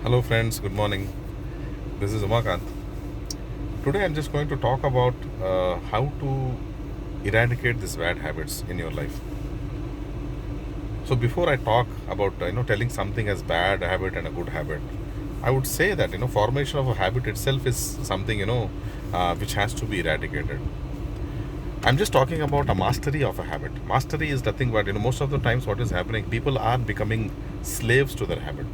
Hello, friends. Good morning. This is Umakant. Today, I'm just going to talk about how to eradicate these bad habits in your life. So, before I talk about telling something as bad habit and a good habit, I would say that formation of a habit itself is something which has to be eradicated. I'm just talking about a mastery of a habit. Mastery is nothing but most of the times what is happening, people are becoming slaves to their habit.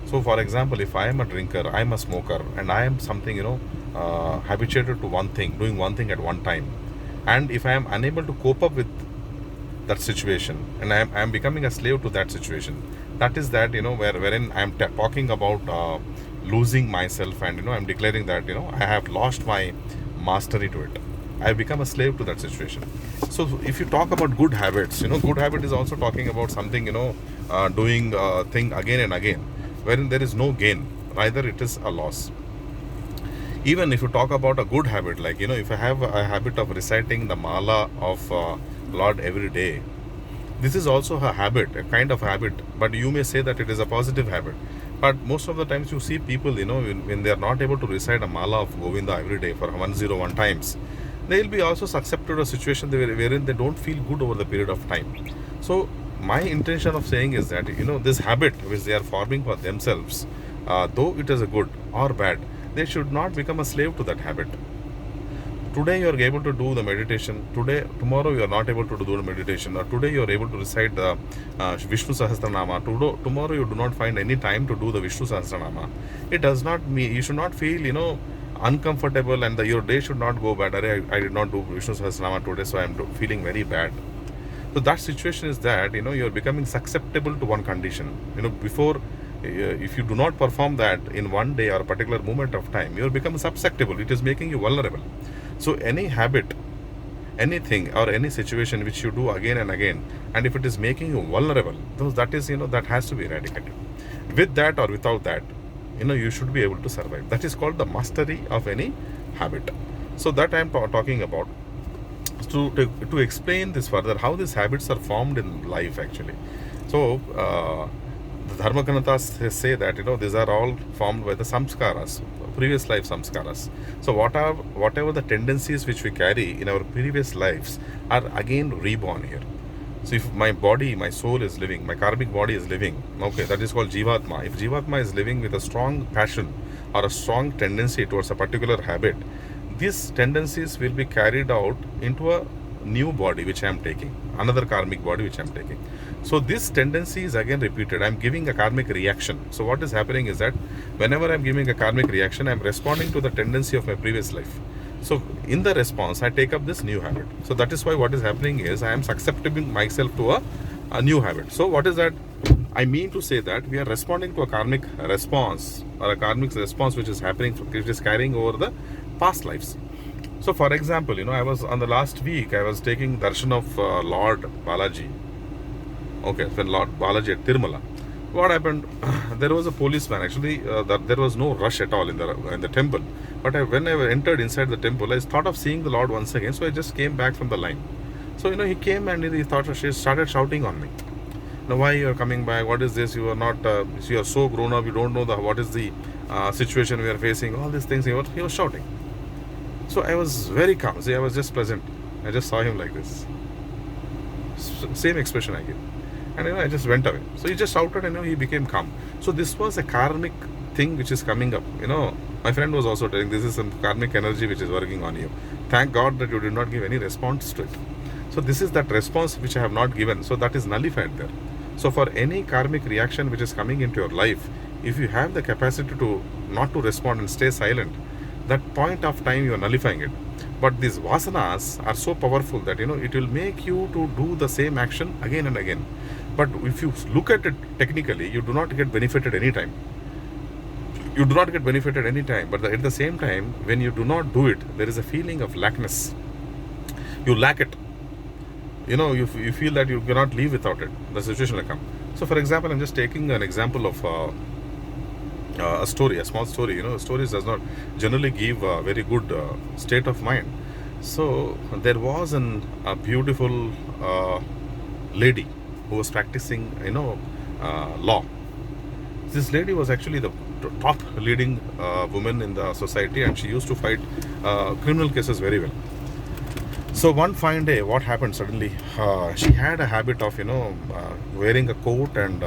So, for example, if I am a drinker, I am a smoker, and I am something, habituated to one thing, doing one thing at one time, and if I am unable to cope up with that situation, and I am becoming a slave to that situation, that is that, wherein I am talking about losing myself, and, I'm declaring that, I have lost my mastery to it. I have become a slave to that situation. So, if you talk about good habits, good habit is also talking about something, doing thing again and again, wherein there is no gain, rather it is a loss. Even if you talk about a good habit, like if I have a habit of reciting the mala of Lord every day, this is also a habit, a kind of habit, but you may say that it is a positive habit. But most of the times you see people, when they are not able to recite a mala of Govinda every day for 101 times, they will be also susceptible to a situation wherein they don't feel good over the period of time. So my intention of saying is that this habit which they are forming for themselves, though it is a good or bad, they should not become a slave to that habit. Today you are able to do the meditation, tomorrow you are not able to do the meditation, or today you are able to recite the Vishnu Sahasranama, tomorrow you do not find any time to do the Vishnu Sahasranama. It does not mean, you should not feel uncomfortable, and your day should not go bad. I did not do Vishnu Sahasranama today, so I am feeling very bad. So that situation is that you are becoming susceptible to one condition. Before, if you do not perform that in one day or a particular moment of time, you are becoming susceptible. It is making you vulnerable. So any habit, anything or any situation which you do again and again, and if it is making you vulnerable, that is that has to be eradicated. With that or without that, you should be able to survive. That is called the mastery of any habit. So that I am talking about. To explain this further, how these habits are formed in life actually. So the Dharmakanatas say that these are all formed by the samskaras, previous life samskaras. So whatever the tendencies which we carry in our previous lives are again reborn here. So if my body, my soul is living, my karmic body is living, okay, that is called Jivatma. If Jivatma is living with a strong passion or a strong tendency towards a particular habit, these tendencies will be carried out into a new body which I am taking, another karmic body which I am taking. So this tendency is again repeated. I am giving a karmic reaction. So what is happening is that whenever I am giving a karmic reaction, I am responding to the tendency of my previous life. So in the response, I take up this new habit. So that is why what is happening is I am susceptible myself to a new habit. So what is that? I mean to say that we are responding to a karmic response, or a karmic response which is happening, which is carrying over the past lives. So for example, I was on the last week, I was taking darshan of Lord Balaji. Okay, when Lord Balaji at Tirumala. What happened? There was a policeman. Actually, there was no rush at all in the temple. But when I entered inside the temple, I thought of seeing the Lord once again. So I just came back from the line. So he came and he started shouting on me. Why you are coming back? What is this? You are not. You are so grown up. You don't know what is the situation we are facing. All these things he was shouting. So I was very calm. See, I was just present. I just saw him like this. Same expression I gave. And I just went away. So he just shouted and he became calm. So this was a karmic thing which is coming up. My friend was also telling this is some karmic energy which is working on you. Thank God that you did not give any response to it. So this is that response which I have not given. So that is nullified there. So for any karmic reaction which is coming into your life, if you have the capacity to not to respond and stay silent, that point of time you are nullifying it. But these vasanas are so powerful that it will make you to do the same action again and again. But if you look at it technically, you do not get benefited any time. You do not get benefited any time. But at the same time, when you do not do it, there is a feeling of lackness. You lack it. You feel that you cannot live without it. The situation will come. So for example, I'm just taking an example of a story, a small story. Stories does not generally give a very good state of mind. So there was a beautiful lady who was practicing, law. This lady was actually the top leading woman in the society, and she used to fight criminal cases very well. So one fine day, what happened suddenly? She had a habit of, wearing a coat, and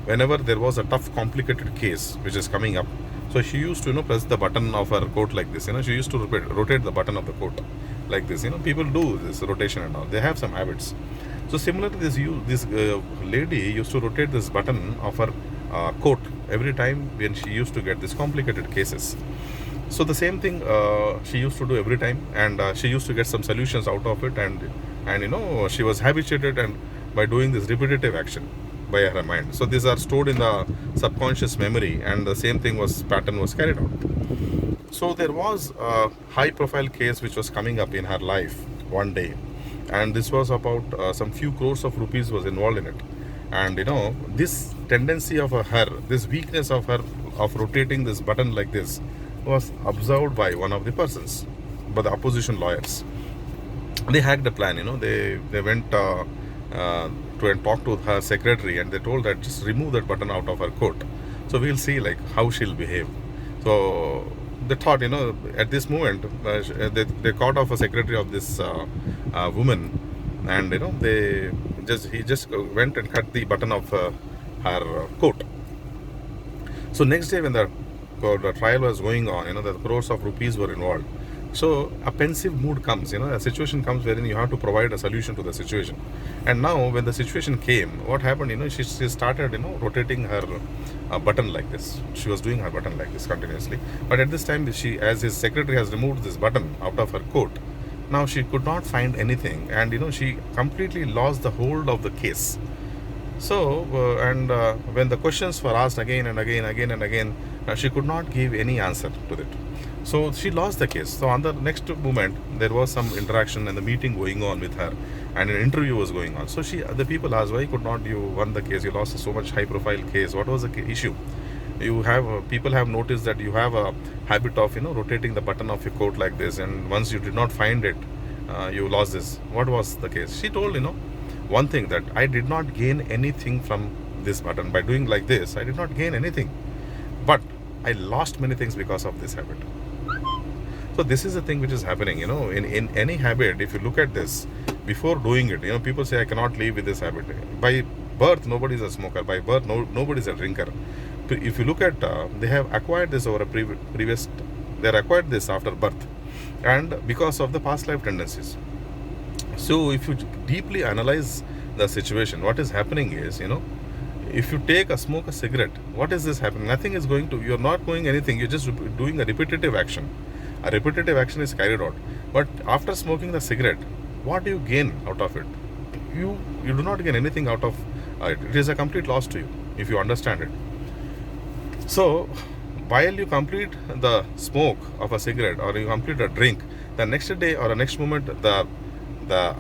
whenever there was a tough, complicated case which is coming up, so she used to, press the button of her coat like this. She used to rotate the button of the coat like this. People do this rotation and all. They have some habits. So similarly, this lady used to rotate this button of her coat every time when she used to get these complicated cases. So the same thing she used to do every time, and she used to get some solutions out of it, and she was habituated and by doing this repetitive action by her mind. So these are stored in the subconscious memory, and the same thing pattern was carried out. So there was a high profile case which was coming up in her life one day, and this was about some few crores of rupees was involved in it. And this tendency of her, this weakness of her of rotating this button like this was observed by one of the persons, by the opposition lawyers. They hacked a plan. They went to and talked to her secretary, and they told that just remove that button out of her coat. So we'll see like how she'll behave. So they thought, at this moment, they caught off a secretary of this woman, and he just went and cut the button of her coat. So next day when the trial was going on, the crores of rupees were involved. So a pensive mood comes, a situation comes wherein you have to provide a solution to the situation. And now when the situation came, what happened, she started, rotating her button like this. She was doing her button like this continuously. But at this time, as his secretary has removed this button out of her coat, now she could not find anything, and she completely lost the hold of the case. So when the questions were asked again and again, she could not give any answer to it. So she lost the case. So on the next moment, there was some interaction and the meeting going on with her, and an interview was going on. So the people asked, why could not you won the case? You lost so much high profile case. What was the issue? People have noticed that you have a habit of rotating the button of your coat like this, and once you did not find it, you lost this. What was the case? She told one thing, that I did not gain anything from this button. By doing like this, I did not gain anything, but I lost many things because of this habit. So this is the thing which is happening, in any habit. If you look at this, before doing it, people say I cannot live with this habit. By birth, nobody is a smoker. By birth, nobody is a drinker. If you look at, they have acquired this over a they acquired this after birth, and because of the past life tendencies. So if you deeply analyze the situation, what is happening is, if you smoke a cigarette, what is this happening? Nothing is going to, you're not going anything, you're just doing a repetitive action. A repetitive action is carried out. But after smoking the cigarette, what do you gain out of it? You do not gain anything out of it. It is a complete loss to you, if you understand it. So while you complete the smoke of a cigarette, or you complete a drink, the next day or the next moment, the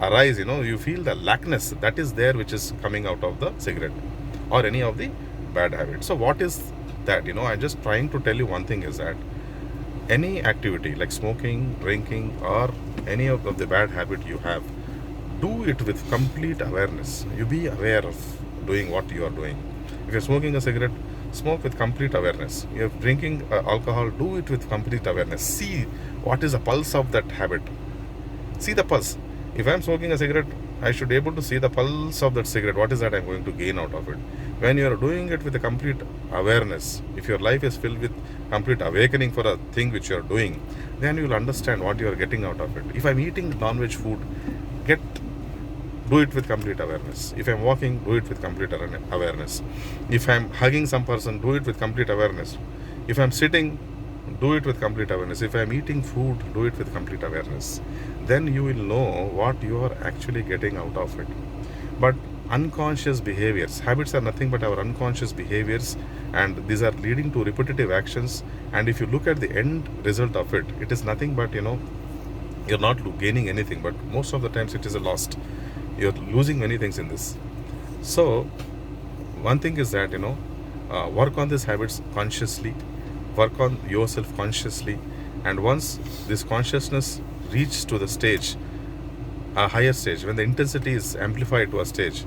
arise, you feel the lackness that is there, which is coming out of the cigarette or any of the bad habits. So what is that? I'm just trying to tell you one thing, is that any activity like smoking, drinking, or any of the bad habit you have, do it with complete awareness. You be aware of doing what you are doing. If you're smoking a cigarette, smoke with complete awareness. If you're drinking alcohol, do it with complete awareness. See what is the pulse of that habit. See the pulse. If I'm smoking a cigarette, I should be able to see the pulse of that cigarette. What is that I'm going to gain out of it? When you are doing it with a complete awareness, if your life is filled with complete awakening for a thing which you are doing, then you will understand what you are getting out of it. If I'm eating non-veg food, do it with complete awareness. If I'm walking, do it with complete awareness. If I'm hugging some person, do it with complete awareness. If I'm sitting, do it with complete awareness. If I'm eating food, do it with complete awareness. Then you will know what you are actually getting out of it. But unconscious behaviors, habits are nothing but our unconscious behaviors, and these are leading to repetitive actions. And if you look at the end result of it, it is nothing but, you're not gaining anything, but most of the times it is a loss. You're losing many things in this. So one thing is that, work on these habits consciously, work on yourself consciously, and once this consciousness reaches to the stage, a higher stage, when the intensity is amplified to a stage,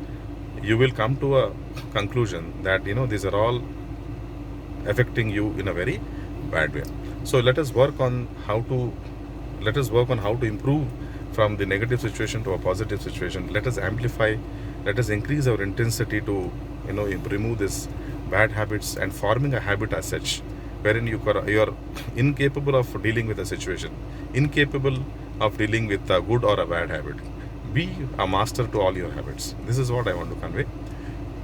you will come to a conclusion that these are all affecting you in a very bad way. So let us work on how to improve from the negative situation to a positive situation. Let us amplify, let us increase our intensity to remove this bad habits and forming a habit as such, wherein you are incapable of dealing with a situation, incapable of dealing with a good or a bad habit. Be a master to all your habits. This is what I want to convey.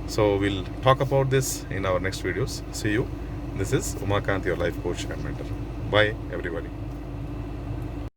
So we'll talk about this in our next videos. See you. This is Umakant, your life coach and mentor. Bye everybody.